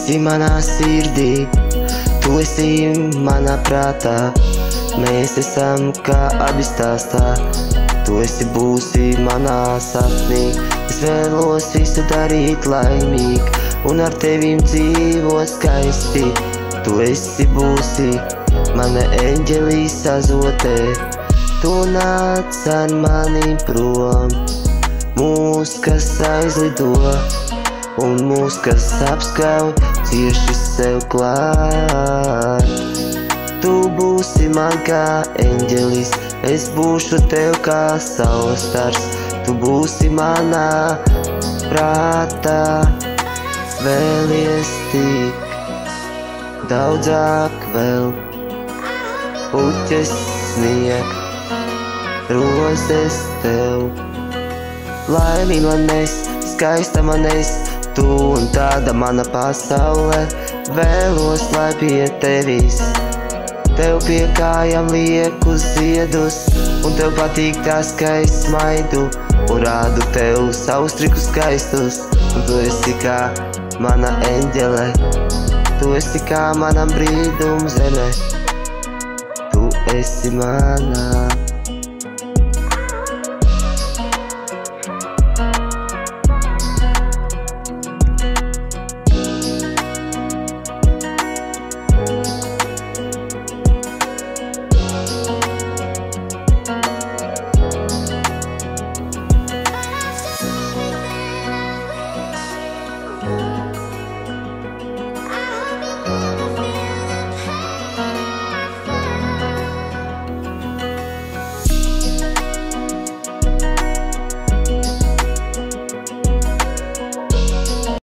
esi manā sirdī, tu esi manā prātā. Mēs esam kā abi stāstā, tu esi būsi manā sapnī. Es vēlos visu darīt laimīgi, un ar tevīm dzīvo skaisti. Tu esi būsi mana eņģelī sazotē, tu nāc ar mani prom. Mūs, kas aizlido, un mūs, kas apskauj, cieši sev klāt. Tu būsi man kā eņģelis, es būšu tev kā saules stars. Tu būsi manā prātā, vēlies tik daudzāk vēl. Puķes sniegt, rozes tev. Laimīga man es, skaista man es, tu un tāda mana pasaule. Vēlos, lai pie tevis, tev pie kājām lieku ziedus, un tev patīk tās, ka es smaidu un rādu tev savus trikus skaistus. Un tu esi kā mana eņģele, tu esi kā mana brīdum zeme, tu esi manā